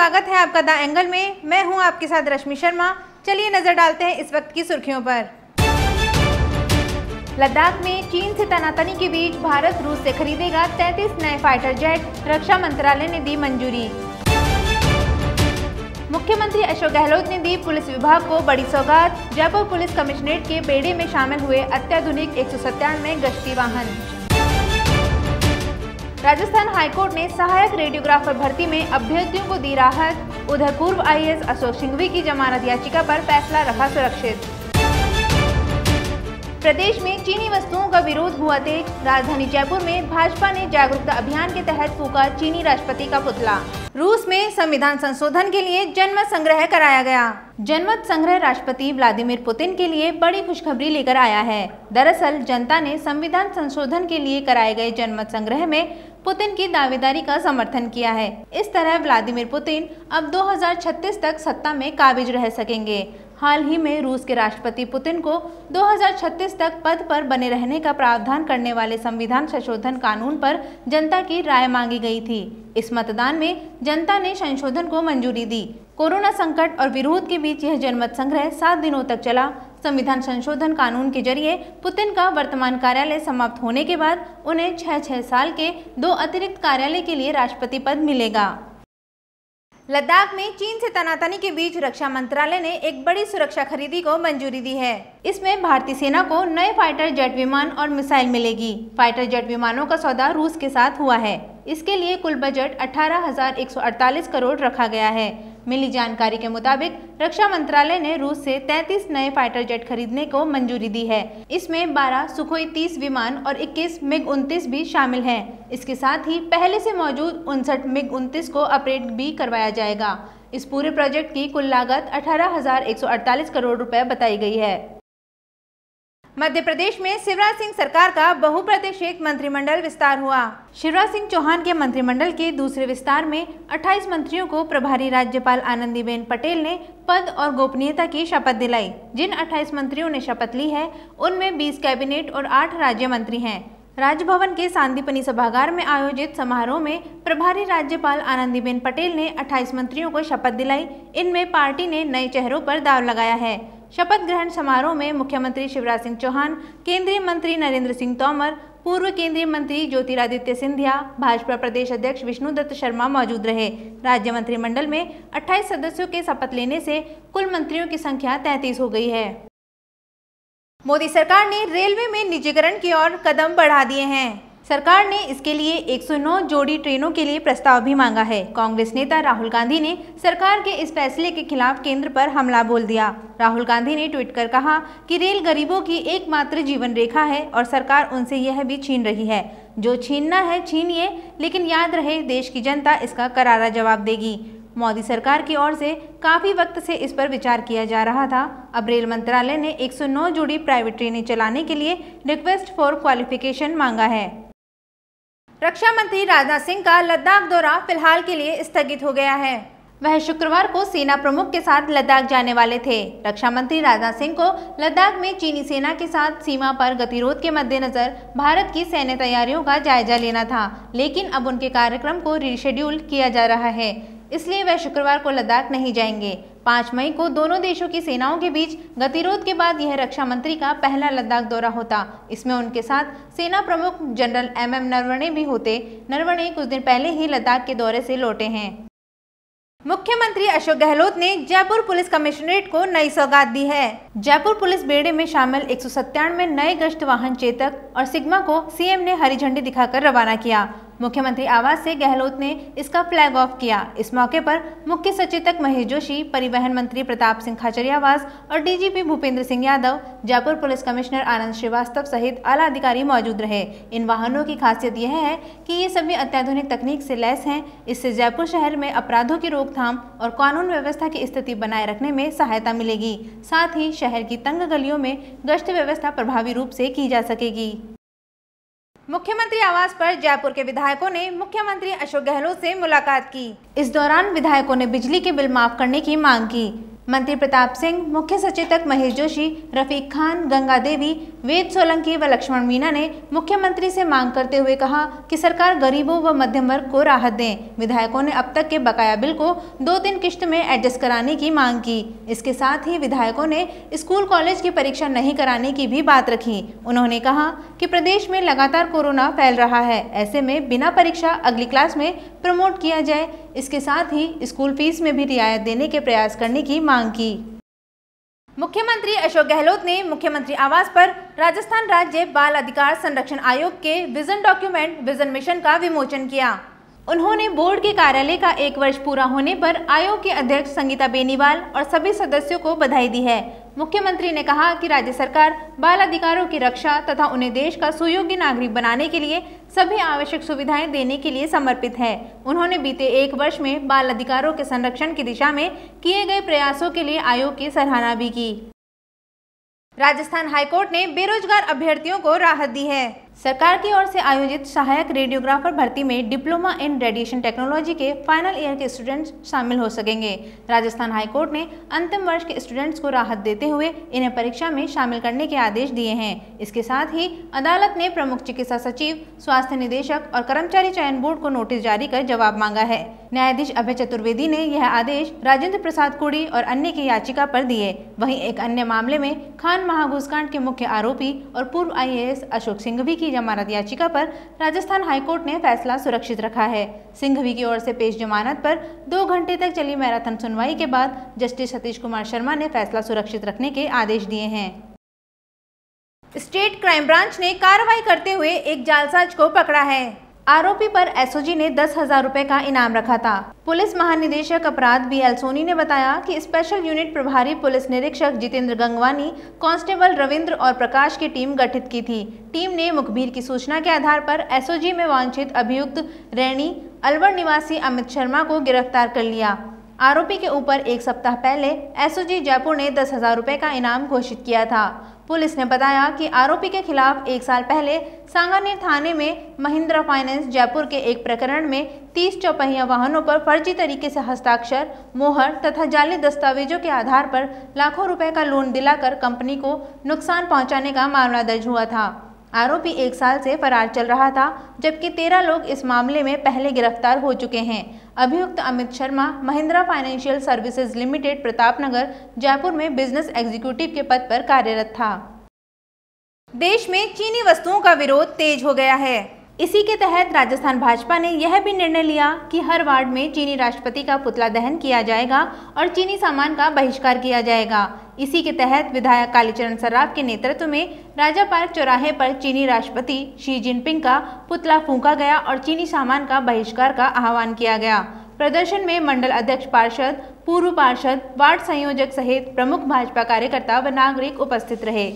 स्वागत है आपका द एंगल में। मैं हूं आपके साथ रश्मि शर्मा। चलिए नजर डालते हैं इस वक्त की सुर्खियों पर। लद्दाख में चीन से तनातनी के बीच भारत रूस से खरीदेगा 33 नए फाइटर जेट, रक्षा मंत्रालय ने दी मंजूरी। मुख्यमंत्री अशोक गहलोत ने दी पुलिस विभाग को बड़ी सौगात, जयपुर पुलिस कमिश्नरेट के बेड़े में शामिल हुए अत्याधुनिक 197 गश्ती वाहन। राजस्थान हाईकोर्ट ने सहायक रेडियोग्राफर भर्ती में अभ्यर्थियों को दी राहत। उधर पूर्व आईएएस अशोक सिंघवी की जमानत याचिका पर फैसला रखा सुरक्षित। प्रदेश में चीनी वस्तुओं का विरोध हुआ तेज। राजधानी जयपुर में भाजपा ने जागरूकता अभियान के तहत फूका चीनी राष्ट्रपति का पुतला। रूस में संविधान संशोधन के लिए जनमत संग्रह कराया गया। जनमत संग्रह राष्ट्रपति व्लादिमीर पुतिन के लिए बड़ी खुशखबरी लेकर आया है। दरअसल जनता ने संविधान संशोधन के लिए कराए गए जनमत संग्रह में पुतिन की दावेदारी का समर्थन किया है। इस तरह व्लादिमीर पुतिन अब 2036 तक सत्ता में काबिज रह सकेंगे। हाल ही में रूस के राष्ट्रपति पुतिन को 2036 तक पद पर बने रहने का प्रावधान करने वाले संविधान संशोधन कानून पर जनता की राय मांगी गई थी। इस मतदान में जनता ने संशोधन को मंजूरी दी। कोरोना संकट और विरोध के बीच यह जनमत संग्रह 7 दिनों तक चला। संविधान संशोधन कानून के जरिए पुतिन का वर्तमान कार्यालय समाप्त होने के बाद उन्हें 6 साल के 2 अतिरिक्त कार्यालय के लिए राष्ट्रपति पद मिलेगा। लद्दाख में चीन से तनातनी के बीच रक्षा मंत्रालय ने एक बड़ी सुरक्षा खरीदी को मंजूरी दी है। इसमें भारतीय सेना को नए फाइटर जेट विमान और मिसाइल मिलेगी। फाइटर जेट विमानों का सौदा रूस के साथ हुआ है। इसके लिए कुल बजट 18,148 करोड़ रखा गया है। मिली जानकारी के मुताबिक रक्षा मंत्रालय ने रूस से 33 नए फाइटर जेट खरीदने को मंजूरी दी है। इसमें 12 सुखोई 30 विमान और 21 मिग-29 भी शामिल हैं। इसके साथ ही पहले से मौजूद 59 मिग-29 को अपग्रेड भी करवाया जाएगा। इस पूरे प्रोजेक्ट की कुल लागत 18,148 करोड़ रुपए बताई गई है। मध्य प्रदेश में शिवराज सिंह सरकार का बहुप्रतीक्षित मंत्रिमंडल विस्तार हुआ। शिवराज सिंह चौहान के मंत्रिमंडल के दूसरे विस्तार में 28 मंत्रियों को प्रभारी राज्यपाल आनंदीबेन पटेल ने पद और गोपनीयता की शपथ दिलाई। जिन 28 मंत्रियों ने शपथ ली है उनमें 20 कैबिनेट और 8 राज्य मंत्री हैं। राजभवन के सांदीपनि सभागार में आयोजित समारोह में प्रभारी राज्यपाल आनंदीबेन पटेल ने 28 मंत्रियों को शपथ दिलाई। इनमें पार्टी ने नए चेहरों पर दांव लगाया है। शपथ ग्रहण समारोह में मुख्यमंत्री शिवराज सिंह चौहान, केंद्रीय मंत्री नरेंद्र सिंह तोमर, पूर्व केंद्रीय मंत्री ज्योतिरादित्य सिंधिया, भाजपा प्रदेश अध्यक्ष विष्णुदत्त शर्मा मौजूद रहे। राज्य मंत्रिमंडल में 28 सदस्यों के शपथ लेने से कुल मंत्रियों की संख्या 33 हो गई है। मोदी सरकार ने रेलवे में निजीकरण की ओर कदम बढ़ा दिए हैं। सरकार ने इसके लिए 109 जोड़ी ट्रेनों के लिए प्रस्ताव भी मांगा है। कांग्रेस नेता राहुल गांधी ने सरकार के इस फैसले के खिलाफ केंद्र पर हमला बोल दिया। राहुल गांधी ने ट्वीट कर कहा कि रेल गरीबों की एकमात्र जीवन रेखा है और सरकार उनसे यह भी छीन रही है। जो छीनना है छीनिए, लेकिन याद रहे देश की जनता इसका करारा जवाब देगी। मोदी सरकार की ओर से काफी वक्त से इस पर विचार किया जा रहा था। अब रेल मंत्रालय ने 109 जोड़ी प्राइवेट ट्रेनें चलाने के लिए रिक्वेस्ट फॉर क्वालिफिकेशन मांगा है। रक्षा मंत्री राजनाथ सिंह का लद्दाख दौरा फिलहाल के लिए स्थगित हो गया है। वह शुक्रवार को सेना प्रमुख के साथ लद्दाख जाने वाले थे। रक्षा मंत्री राजनाथ सिंह को लद्दाख में चीनी सेना के साथ सीमा पर गतिरोध के मद्देनजर भारत की सैन्य तैयारियों का जायजा लेना था, लेकिन अब उनके कार्यक्रम को रीशेड्यूल किया जा रहा है। इसलिए वह शुक्रवार को लद्दाख नहीं जाएंगे। 5 मई को दोनों देशों की सेनाओं के बीच गतिरोध के बाद यह रक्षा मंत्री का पहला लद्दाख दौरा होता। इसमें उनके साथ सेना प्रमुख जनरल MM नरवणे भी होते। नरवणे कुछ दिन पहले ही लद्दाख के दौरे से लौटे हैं। मुख्यमंत्री अशोक गहलोत ने जयपुर पुलिस कमिश्नरेट को नई सौगात दी है। जयपुर पुलिस बेड़े में शामिल 197 नए गश्त वाहन चेतक और सिग्मा को सीएम ने हरी झंडी दिखाकर रवाना किया। मुख्यमंत्री आवास से गहलोत ने इसका फ्लैग ऑफ किया। इस मौके पर मुख्य सचेतक महेश जोशी, परिवहन मंत्री प्रताप सिंह खाचरियावास और DGP Bhupendra Singh Yadav, Jaipur police commissioner Anand Shrivastava सहित आला अधिकारी मौजूद रहे। इन वाहनों की खासियत यह है कि ये सभी अत्याधुनिक तकनीक से लैस हैं। इससे जयपुर शहर में अपराधों की रोकथाम और कानून व्यवस्था की स्थिति बनाए रखने में सहायता मिलेगी। साथ ही शहर की तंग गलियों में गश्त व्यवस्था प्रभावी रूप से की जा सकेगी। मुख्यमंत्री आवास पर जयपुर के विधायकों ने मुख्यमंत्री अशोक गहलोत से मुलाकात की। इस दौरान विधायकों ने बिजली के बिल माफ करने की मांग की। मंत्री प्रताप सिंह, मुख्य सचेतक महेश जोशी, रफीक खान, गंगा देवी, वेद सोलंकी व लक्ष्मण मीणा ने मुख्यमंत्री से मांग करते हुए कहा कि सरकार गरीबों व मध्यम वर्ग को राहत दें। विधायकों ने अब तक के बकाया बिल को 2-3 किश्त में एडजस्ट कराने की मांग की। इसके साथ ही विधायकों ने स्कूल कॉलेज की परीक्षा नहीं कराने की भी बात रखी। उन्होंने कहा कि प्रदेश में लगातार कोरोना फैल रहा है, ऐसे में बिना परीक्षा अगली क्लास में प्रमोट किया जाए। इसके साथ ही स्कूल फीस में भी रियायत देने के प्रयास करने की मांग की। मुख्यमंत्री अशोक गहलोत ने मुख्यमंत्री आवास पर राजस्थान राज्य बाल अधिकार संरक्षण आयोग के विजन डॉक्यूमेंट विजन मिशन का विमोचन किया। उन्होंने बोर्ड के कार्यालय का 1 वर्ष पूरा होने पर आयोग के अध्यक्ष संगीता बेनीवाल और सभी सदस्यों को बधाई दी है। मुख्यमंत्री ने कहा कि राज्य सरकार बाल अधिकारों की रक्षा तथा उन्हें देश का सुयोग्य नागरिक बनाने के लिए सभी आवश्यक सुविधाएं देने के लिए समर्पित है। उन्होंने बीते 1 वर्ष में बाल अधिकारों के संरक्षण की दिशा में किए गए प्रयासों के लिए आयोग की सराहना भी की। राजस्थान हाईकोर्ट ने बेरोजगार अभ्यर्थियों को राहत दी है। सरकार की ओर से आयोजित सहायक रेडियोग्राफर भर्ती में डिप्लोमा इन रेडिएशन टेक्नोलॉजी के फाइनल ईयर के स्टूडेंट्स शामिल हो सकेंगे। राजस्थान हाईकोर्ट ने अंतिम वर्ष के स्टूडेंट्स को राहत देते हुए इन्हें परीक्षा में शामिल करने के आदेश दिए हैं। इसके साथ ही अदालत ने प्रमुख चिकित्सा सचिव, स्वास्थ्य निदेशक और कर्मचारी चयन बोर्ड को नोटिस जारी कर जवाब मांगा है। न्यायाधीश अभय चतुर्वेदी ने यह आदेश राजेंद्र प्रसाद कुड़ी और अन्य की याचिका पर दिए। वहीं एक अन्य मामले में खान महाघूसकांड के मुख्य आरोपी और पूर्व IAS अशोक सिंघवी की जमानत याचिका पर राजस्थान हाईकोर्ट ने फैसला सुरक्षित रखा है। सिंघवी की ओर से पेश जमानत पर 2 घंटे तक चली मैराथन सुनवाई के बाद जस्टिस सतीश कुमार शर्मा ने फैसला सुरक्षित रखने के आदेश दिए हैं। स्टेट क्राइम ब्रांच ने कार्रवाई करते हुए एक जालसाज को पकड़ा है। आरोपी पर SOG ने 10,000 रुपए का इनाम रखा था। पुलिस महानिदेशक अपराध BL सोनी ने बताया कि स्पेशल यूनिट प्रभारी पुलिस निरीक्षक जितेंद्र गंगवानी, कांस्टेबल रविंद्र और प्रकाश की टीम गठित की थी। टीम ने मुखबिर की सूचना के आधार पर SOG में वांछित अभियुक्त रैनी अलवर निवासी अमित शर्मा को गिरफ्तार कर लिया। आरोपी के ऊपर 1 सप्ताह पहले SOG जयपुर ने 10,000 रुपए का इनाम घोषित किया था। पुलिस ने बताया कि आरोपी के खिलाफ 1 साल पहले सांगानेर थाने में महिंद्रा फाइनेंस जयपुर के एक प्रकरण में 30 चौपहिया वाहनों पर फर्जी तरीके से हस्ताक्षर, मोहर तथा जाली दस्तावेजों के आधार पर लाखों रुपए का लोन दिलाकर कंपनी को नुकसान पहुंचाने का मामला दर्ज हुआ था। आरोपी 1 साल से फरार चल रहा था, जबकि 13 लोग इस मामले में पहले गिरफ्तार हो चुके हैं। अभियुक्त Amit Sharma Mahindra financial services limited Pratapnagar Jaipur में बिजनेस एग्जीक्यूटिव के पद पर कार्यरत था। देश में चीनी वस्तुओं का विरोध तेज हो गया है। इसी के तहत राजस्थान भाजपा ने यह भी निर्णय लिया कि हर वार्ड में चीनी राष्ट्रपति का पुतला दहन किया जाएगा और चीनी सामान का बहिष्कार किया जाएगा। इसी के तहत विधायक कालीचरण सर्राफ के नेतृत्व में राजा पार्क चौराहे पर चीनी राष्ट्रपति शी जिनपिंग का पुतला फूंका गया और चीनी सामान का बहिष्कार का आह्वान किया गया। प्रदर्शन में मंडल अध्यक्ष पार्षद, पूर्व पार्षद, वार्ड संयोजक सहित प्रमुख भाजपा कार्यकर्ता व नागरिक उपस्थित रहे।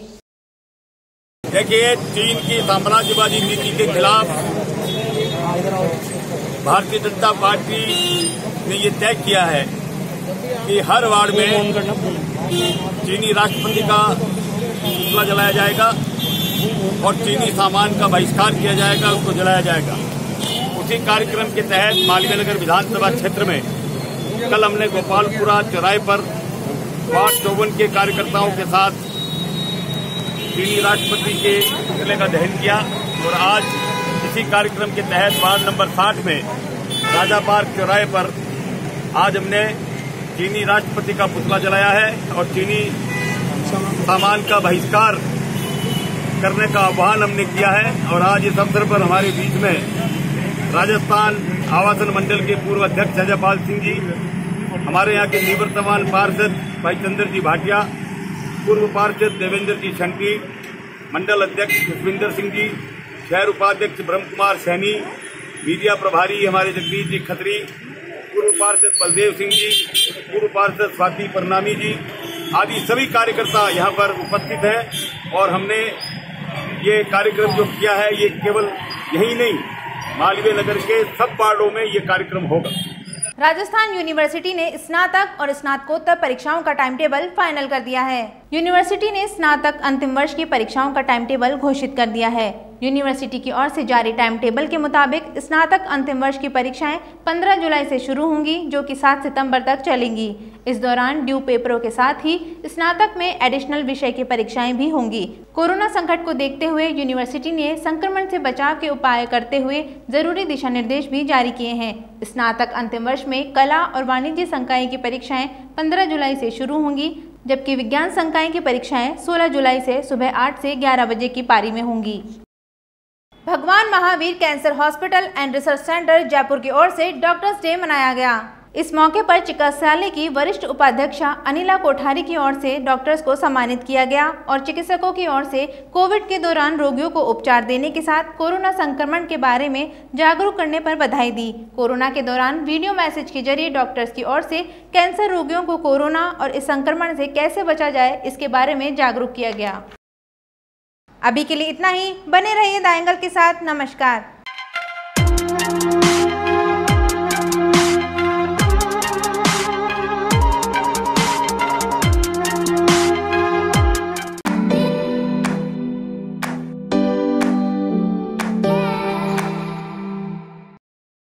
देखिए, चीन की साम्राज्यवादी नीति के खिलाफ भारतीय जनता पार्टी ने ये तय किया है कि हर वार्ड में चीनी राष्ट्रपति का पुतला जलाया जाएगा और चीनी सामान का बहिष्कार किया जाएगा, उसको जलाया जाएगा। उसी कार्यक्रम के तहत मालवीय नगर विधानसभा क्षेत्र में कल हमने गोपालपुरा चौराहे पर वार्ड 54 के कार्यकर्ताओं के साथ चीनी राष्ट्रपति के पुतले का दहन किया और आज इसी कार्यक्रम के तहत वार्ड नंबर 60 में राजा पार्क चौराहे पर आज हमने चीनी राष्ट्रपति का पुतला जलाया है और चीनी सामान का बहिष्कार करने का आह्वान हमने किया है। और आज इस अवसर पर हमारे बीच में राजस्थान आवासन मंडल के पूर्व अध्यक्ष अजयपाल सिंह जी, हमारे यहाँ के निवर्तमान पार्षद भाई चंद्र जी भाटिया, पूर्व पार्षद देवेंद्र जी शंकी, मंडल अध्यक्ष खुशविंदर सिंह जी, शहर उपाध्यक्ष ब्रह्म कुमार सैनी, मीडिया प्रभारी हमारे जगदीश जी खत्री, पूर्व पार्षद बलदेव सिंह जी, पूर्व पार्षद स्वाति परनामी जी आदि सभी कार्यकर्ता यहाँ पर उपस्थित हैं। और हमने ये कार्यक्रम जो किया है ये केवल यही नहीं, मालवीय नगर के सब वार्डों में ये कार्यक्रम होगा। राजस्थान यूनिवर्सिटी ने स्नातक और स्नातकोत्तर परीक्षाओं का टाइम टेबल फाइनल कर दिया है। यूनिवर्सिटी ने स्नातक अंतिम वर्ष की परीक्षाओं का टाइम टेबल घोषित कर दिया है। यूनिवर्सिटी की ओर से जारी टाइम टेबल के मुताबिक स्नातक अंतिम वर्ष की परीक्षाएं 15 जुलाई से शुरू होंगी, जो कि 7 सितंबर तक चलेंगी। इस दौरान ड्यू पेपरों के साथ ही स्नातक में एडिशनल विषय की परीक्षाएं भी होंगी। कोरोना संकट को देखते हुए यूनिवर्सिटी ने संक्रमण से बचाव के उपाय करते हुए जरूरी दिशा निर्देश भी जारी किए हैं। स्नातक अंतिम वर्ष में कला और वाणिज्य संकाय की परीक्षाएं 15 जुलाई से शुरू होंगी, जबकि विज्ञान संकाय की परीक्षाएं 16 जुलाई से सुबह 8 से 11 बजे की पारी में होंगी। भगवान Mahavir cancer hospital and research centre Jaipur की ओर से डॉक्टर्स डे मनाया गया। इस मौके पर चिकित्सालय की वरिष्ठ उपाध्यक्षा अनिला कोठारी की ओर से डॉक्टर्स को सम्मानित किया गया और चिकित्सकों की ओर से कोविड के दौरान रोगियों को उपचार देने के साथ कोरोना संक्रमण के बारे में जागरूक करने पर बधाई दी। कोरोना के दौरान वीडियो मैसेज के जरिए डॉक्टर्स की ओर से कैंसर रोगियों को कोरोना और इस संक्रमण से कैसे बचा जाए, इसके बारे में जागरूक किया गया। अभी के लिए इतना ही। बने रहिए द एंगल के साथ। नमस्कार।